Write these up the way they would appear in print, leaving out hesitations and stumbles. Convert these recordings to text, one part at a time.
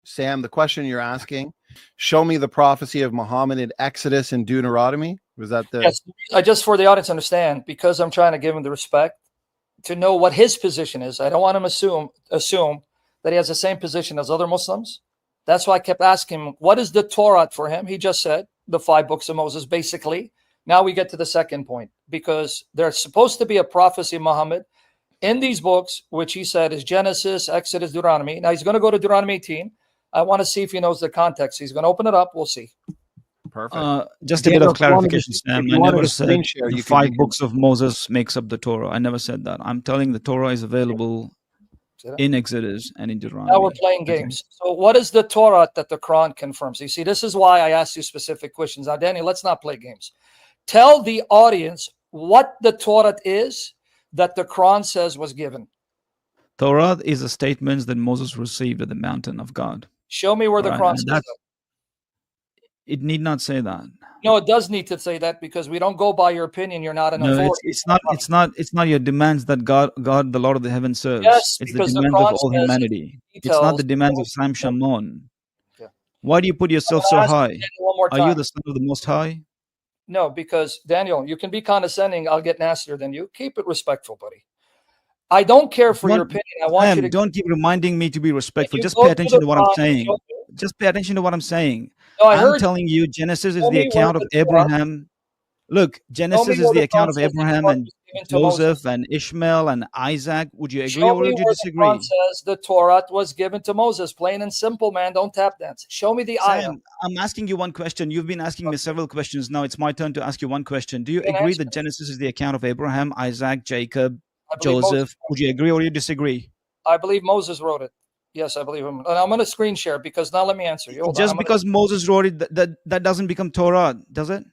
Sam, the question you're asking, show me the prophecy of Muhammad in Exodus and Deuteronomy. Was that the? Yes, just for the audience to understand, because I'm trying to give him the respect to know what his position is. I don't want him to assume that he has the same position as other Muslims. That's why I kept asking him, what is the Torah for him? He just said the 5 books of Moses, basically. Now we get to the second point, because there's supposed to be a prophecy of Muhammad in these books, which he said is Genesis, Exodus, Deuteronomy. Now he's going to go to Deuteronomy 18. I want to see if he knows the context. He's going to open it up. We'll see. Perfect. Just a bit of clarification, Sam. I never said the 5 books of Moses makes up the Torah. I never said that. I'm telling the Torah is available in Exodus and in Deuteronomy. Now we're playing games. So what is the Torah that the Quran confirms? You see, this is why I asked you specific questions. Now, Danny, let's not play games. Tell the audience what the Torah is that the Quran says was given. Torah is the statements that Moses received at the mountain of God. Show me where the Quran says that. It need not say that. No, it does need to say that, because we don't go by your opinion. You're not an authority. It's not your demands that God, the Lord of the heavens serves. Yes, it's the demands of all humanity. It's not the demands of Sam Shamoun. Okay. Why do you put yourself so high? Are you the son of the Most High? No, because Daniel, you can be condescending. I'll get nastier than you. Keep it respectful, buddy. I don't care for your opinion. I want you to. Don't keep reminding me to be respectful. Just pay attention to what I'm saying. Just pay attention to what I'm saying. No, I'm telling you, Genesis is the account of Abraham. Look, Genesis is the account of Abraham and Joseph and Ishmael and Isaac. Would you agree or would you disagree? The Quran says the Torah was given to Moses. Plain and simple, man. Don't tap dance. Show me the ayah. I'm asking you one question. You've been asking me several questions. Now it's my turn to ask you one question. Do you agree that Genesis is the account of Abraham, Isaac, Jacob, Joseph? Would you agree or you disagree? I believe Moses wrote it. Yes, I believe him. And I'm going to screen share, because now let me answer you. Just because Moses wrote it, that doesn't become Torah, does it?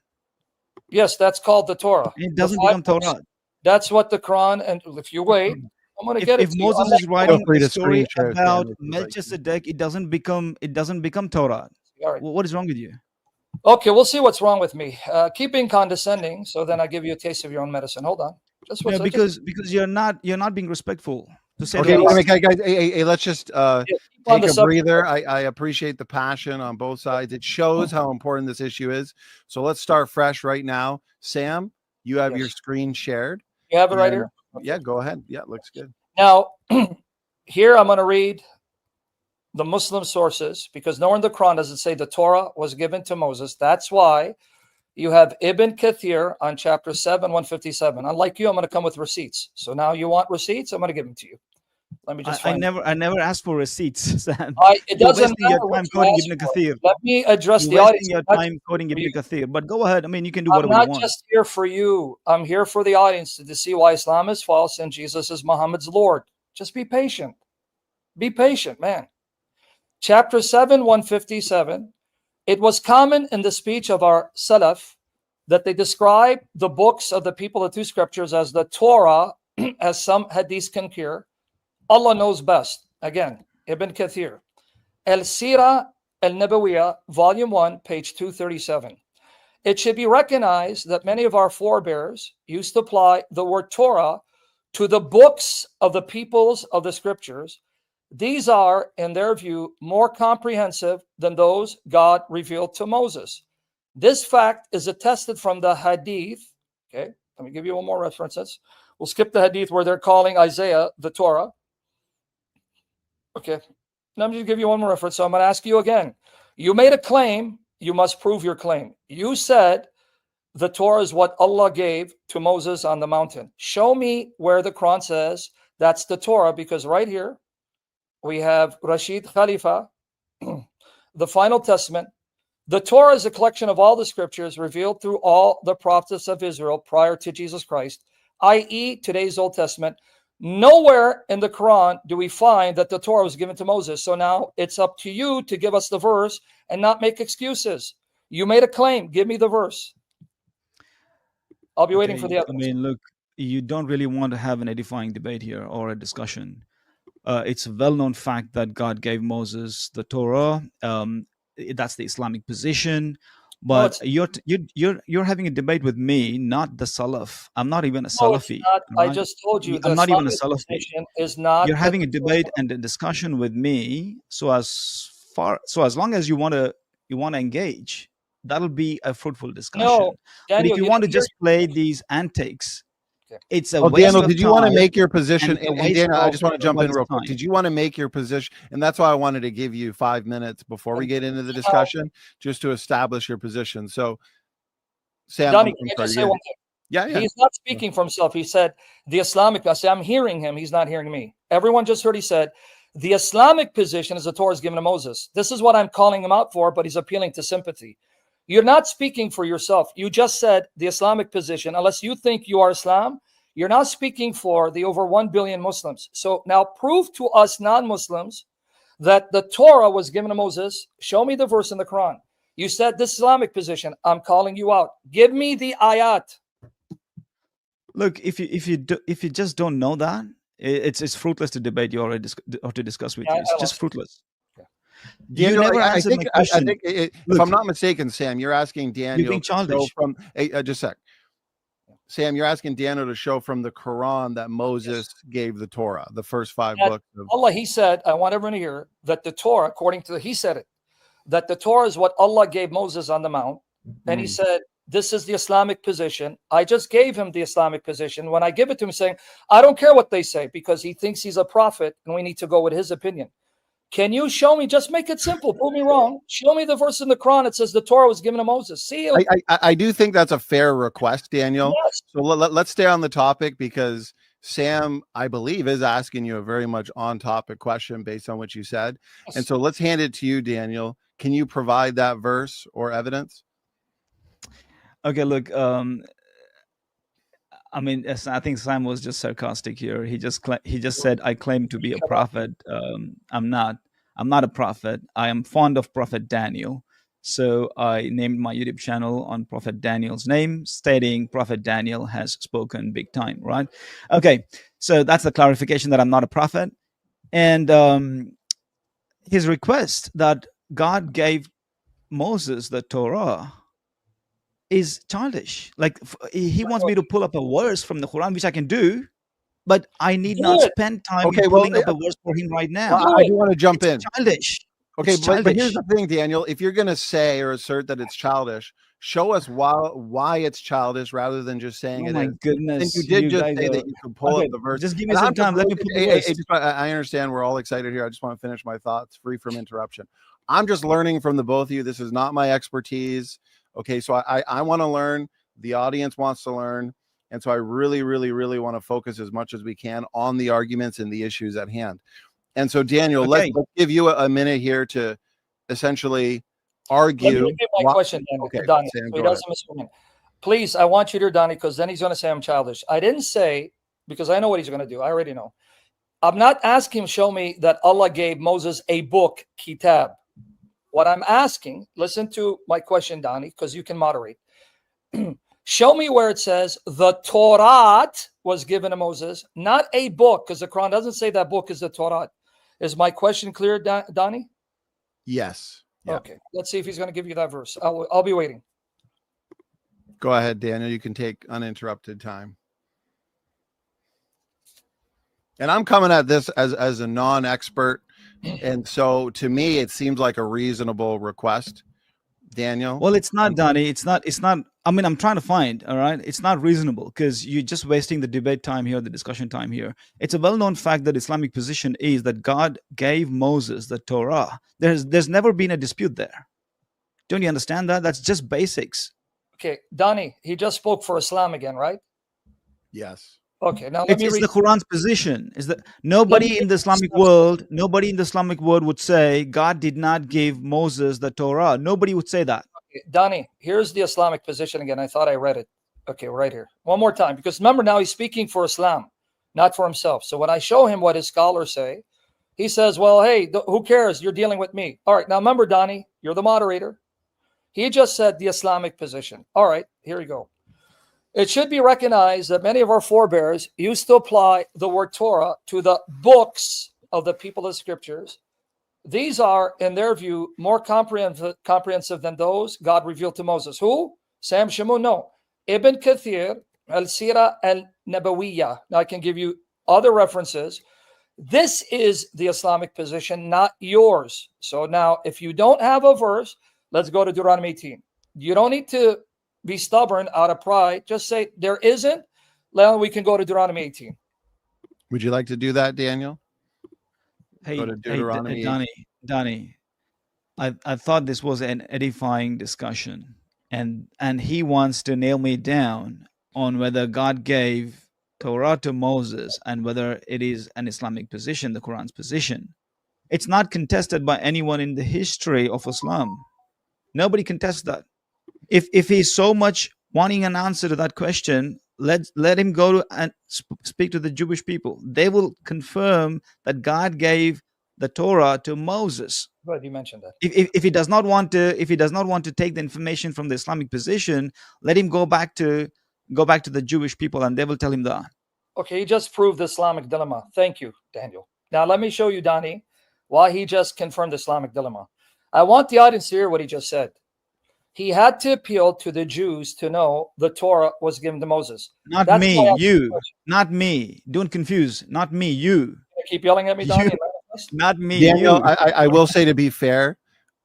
Yes, that's called the Torah. It doesn't become Torah. That's what the Quran, and if you wait, I'm going to get it. If Moses is writing a story about Melchizedek, it doesn't become Torah. Right. What is wrong with you? Okay, we'll see what's wrong with me. Keep being condescending, so then I give you a taste of your own medicine. Hold on. Because you're not being respectful. Okay, guys, hey, let's just take a breather. I appreciate the passion on both sides. It shows how important this issue is. So let's start fresh right now. Sam, you have your screen shared. You have it right here? Okay. Yeah, go ahead. Yeah, looks good. Now, here I'm going to read the Muslim sources, because nowhere in the Quran does it say the Torah was given to Moses. That's why you have Ibn Kathir on chapter 7, 157. Unlike you, I'm going to come with receipts. So now you want receipts? I'm going to give them to you. Let me just. I never asked for receipts, Sam. It doesn't matter your time quoting Ibn Kathir. Let me address the audience. Your time quoting Ibn Kathir, but go ahead. I mean, you can do whatever you want. I'm not just here for you. I'm here for the audience to see why Islam is false and Jesus is Muhammad's Lord. Just be patient. Be patient, man. Chapter 7, 157. It was common in the speech of our Salaf that they describe the books of the people of 2 scriptures as the Torah, as some hadiths concur. Allah knows best. Again, Ibn Kathir. Al-Sirah al-Nabawiyah, volume 1, page 237. It should be recognized that many of our forebears used to apply the word Torah to the books of the peoples of the scriptures. These are, in their view, more comprehensive than those God revealed to Moses. This fact is attested from the hadith. Okay, let me give you one more references. We'll skip the hadith where they're calling Isaiah the Torah. Okay, let me just give you one more reference. So I'm going to ask you again. You made a claim. You must prove your claim. You said the Torah is what Allah gave to Moses on the mountain. Show me where the Quran says that's the Torah, because right here, we have Rashid Khalifa, the final testament. The Torah is a collection of all the scriptures revealed through all the prophets of Israel prior to Jesus Christ, i.e. today's Old Testament. Nowhere in the Quran do we find that the Torah was given to Moses. So now it's up to you to give us the verse and not make excuses. You made a claim. Give me the verse. I'll be waiting for the evidence. I mean, look, you don't really want to have an edifying debate here or a discussion. It's a well-known fact that God gave Moses the Torah. That's the Islamic position. But you're having a debate with me, not the Salaf. I'm not even a Salafi. Right? I just told you. I'm not even a Salafi. Is not. You're having a debate and a discussion with me so as as long as you want to engage, that'll be a fruitful discussion. No, But Daniel, if you want to just play these antics, it's a waste Daniel, of did you want to time. make your position? And And Daniel, I just want to jump in everybody's real quick. time. Did you want to make your position? And that's why I wanted to give you 5 minutes before we get into the discussion, just to establish your position. So, Sam, Donnie, I'm can I sorry, just say one thing? yeah. He's not speaking for himself. He said the Islamic. I say I'm hearing him. He's not hearing me. Everyone just heard. He said the Islamic position is the Torah is given to Moses. This is what I'm calling him out for. But he's appealing to sympathy. You're not speaking for yourself. You just said the Islamic position. Unless you think you are Islam, you're not speaking for the over 1 billion Muslims. So now prove to us non-Muslims that the Torah was given to Moses. Show me the verse in the Quran. You said this Islamic position. I'm calling you out. Give me the ayat. Look, if you just don't know that, it's fruitless to debate you or to discuss with you. It's just fruitless. Daniel, you never I answered think, my question. I think if I'm not mistaken, Sam, you're asking Daniel. You're being childish. From just a sec. Sam, you're asking Daniel to show from the Quran that Moses gave the Torah, the first 5 books. Allah, he said, I want everyone to hear that the Torah, according to he said it, that the Torah is what Allah gave Moses on the mount. And he said, this is the Islamic position. I just gave him the Islamic position. When I give it to him, saying, I don't care what they say, because he thinks he's a prophet and we need to go with his opinion. Can you show me? Just make it simple. Prove me wrong. Show me the verse in the Quran. It says the Torah was given to Moses. See, I do think that's a fair request, Daniel. Yes. So let's stay on the topic, because Sam, I believe, is asking you a very much on-topic question based on what you said. Yes. And so let's hand it to you, Daniel. Can you provide that verse or evidence? Okay, look, I mean, I think Sam was just sarcastic here. He just said, I claim to be a prophet. I'm not a prophet. I am fond of Prophet Daniel. So I named my YouTube channel on Prophet Daniel's name, stating Prophet Daniel has spoken big time, right? Okay, so that's the clarification that I'm not a prophet. And his request that God gave Moses the Torah is childish. Like, he wants me to pull up a verse from the Quran, which I can do, but I need not spend time pulling up a verse for him right now. I do want to jump in. Childish. Okay, but here's the thing, Daniel. If you're going to say or assert that it's childish, show us why it's childish rather than just saying it is. Oh my goodness. And you did just say that you can pull up the verse. Just give me some time. Let me put the verse. I understand we're all excited here. I just want to finish my thoughts free from interruption. I'm just learning from the both of you. This is not my expertise. Okay, so I want to learn. The audience wants to learn. And so I really, really, really want to focus as much as we can on the arguments and the issues at hand. And so, Daniel, let's give you a minute here to essentially argue. Let me repeat my question, Donnie. So he doesn't miss a minute. Please, I want you to, Donnie, because then he's going to say I'm childish. I didn't say, because I know what he's going to do. I already know. I'm not asking him, show me that Allah gave Moses a book, kitab. What I'm asking, listen to my question, Donnie, because you can moderate. Show me where it says the Torah was given to Moses, not a book, because the Quran doesn't say that book is the Torah. Is my question clear, Donnie? Yes. Yeah. Okay. Let's see if he's going to give you that verse. I'll be waiting. Go ahead, Daniel. You can take uninterrupted time. And I'm coming at this as a non-expert. And so to me, it seems like a reasonable request, Daniel. Well, it's not, Donnie. It's not. I mean, I'm trying to find, all right? It's not reasonable because you're just wasting the debate time here, the discussion time here. It's a well-known fact that Islamic position is that God gave Moses the Torah. There's never been a dispute there. Don't you understand that? That's just basics. Okay, Donnie, he just spoke for Islam again, right? Yes. Okay, now it's the Quran's position. Is that nobody in the Islamic world would say God did not give Moses the Torah. Nobody would say that. Okay, Donnie, here's the Islamic position again. I thought I read it. Okay, right here. One more time, because remember now he's speaking for Islam, not for himself. So when I show him what his scholars say, he says, well, hey, who cares? You're dealing with me. All right, now remember, Donnie, you're the moderator. He just said the Islamic position. All right, here we go. It should be recognized that many of our forebears used to apply the word Torah to the books of the people of the scriptures. These are, in their view, more comprehensive than those God revealed to Moses. Who? Sam Shamoun? No. Ibn Kathir, Al-Sira Al-Nabawiyya. Now I can give you other references. This is the Islamic position, not yours. So now, if you don't have a verse, let's go to Deuteronomy 18. You don't need to be stubborn out of pride. Just say there isn't. Then we can go to Deuteronomy 18. Would you like to do that, Daniel? Hey, Go to Deuteronomy 18. Donnie, I thought this was an edifying discussion, and he wants to nail me down on whether God gave Torah to Moses and whether it is an Islamic position, the Quran's position. It's not contested by anyone in the history of Islam. Nobody contests that. If he's so much wanting an answer to that question, let him go to and speak to the Jewish people. They will confirm that God gave the Torah to Moses. Good, you mentioned that. If he does not want to take the information from the Islamic position, let him go back to the Jewish people, and they will tell him that. Okay, he just proved the Islamic dilemma. Thank you, Daniel. Now let me show you, Donnie, why he just confirmed the Islamic dilemma. I want the audience to hear what he just said. He had to appeal to the Jews to know the Torah was given to Moses. Not me, you. Not me. Don't confuse. Not me, you. Keep yelling at me, Donnie. Not me, Daniel, you. I will say, to be fair,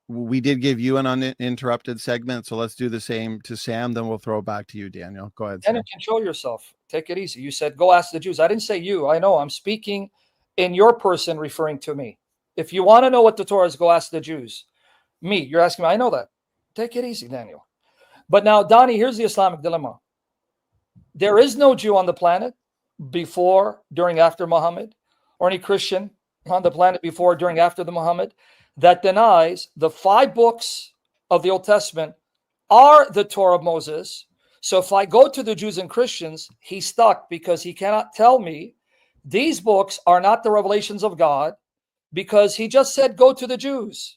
we did give you an uninterrupted segment, so let's do the same to Sam. Then we'll throw it back to you, Daniel. Go ahead, Sam. Daniel, control yourself. Take it easy. You said, go ask the Jews. I didn't say you. I know. I'm speaking in your person, referring to me. If you want to know what the Torah is, go ask the Jews. Me, you're asking me. I know that. Take it easy, Daniel. But now, Donnie, here's the Islamic dilemma. There is no Jew on the planet before, during, after Muhammad, or any Christian on the planet before, during, after the Muhammad, that denies the 5 books of the Old Testament are the Torah of Moses. So if I go to the Jews and Christians, he's stuck because he cannot tell me these books are not the revelations of God, because he just said, go to the Jews.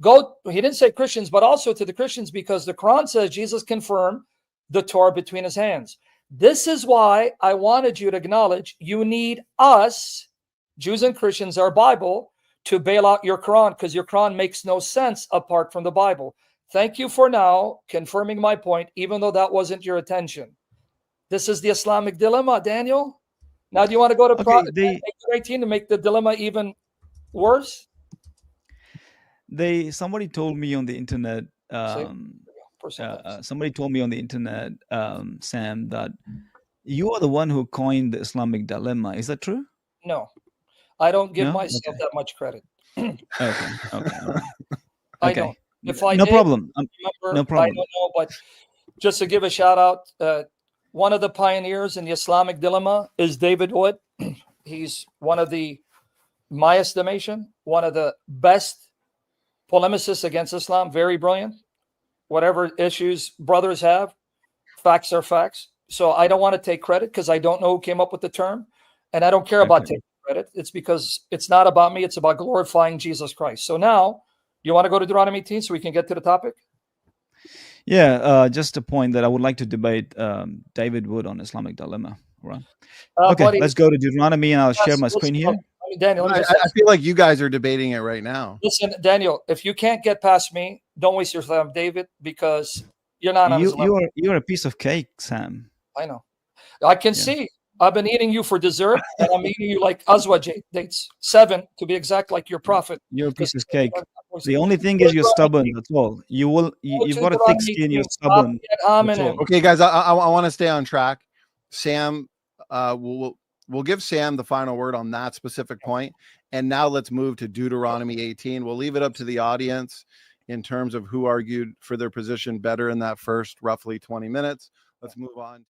He didn't say Christians, but also to the Christians, because the Quran says Jesus confirmed the Torah between his hands. This is why I wanted you to acknowledge you need us, Jews and Christians, our Bible, to bail out your Quran, because your Quran makes no sense apart from the Bible. Thank you for now confirming my point, even though that wasn't your attention. This is the Islamic dilemma, Daniel. Now, do you want to go to 18 to make the dilemma even worse? Somebody told me on the internet. Somebody told me on the internet, Sam, that you are the one who coined the Islamic dilemma. Is that true? No, I don't give myself that much credit. Okay. All right. I don't. If I no did, problem. No problem. I don't know, but just to give a shout out, one of the pioneers in the Islamic dilemma is David Wood. He's one of my estimation, one of the best polemicists against Islam. Very brilliant. Whatever issues brothers have, facts are facts. So I don't want to take credit because I don't know who came up with the term, and I don't care about taking credit. It's because it's not about me. It's about glorifying Jesus Christ. So now, you want to go to Deuteronomy 18 so we can get to the topic? Yeah, just a point that I would like to debate David Wood on Islamic dilemma. Right. Okay, buddy, let's go to Deuteronomy, and I'll share my screen here. Daniel, I feel like you guys are debating it right now. Listen, Daniel, if you can't get past me, don't waste your time, David, because you're not on his level. You're a piece of cake, Sam. I know. I can see. I've been eating you for dessert, and I'm eating you like Azwa dates, 7 to be exact, like your prophet. You're a piece of cake. The only thing is you're stubborn. That's all. You've got a thick skin. You're stubborn. Okay, guys, I want to stay on track. Sam, we'll give Sam the final word on that specific point. And now let's move to Deuteronomy 18. We'll leave it up to the audience in terms of who argued for their position better in that first roughly 20 minutes. Let's move on.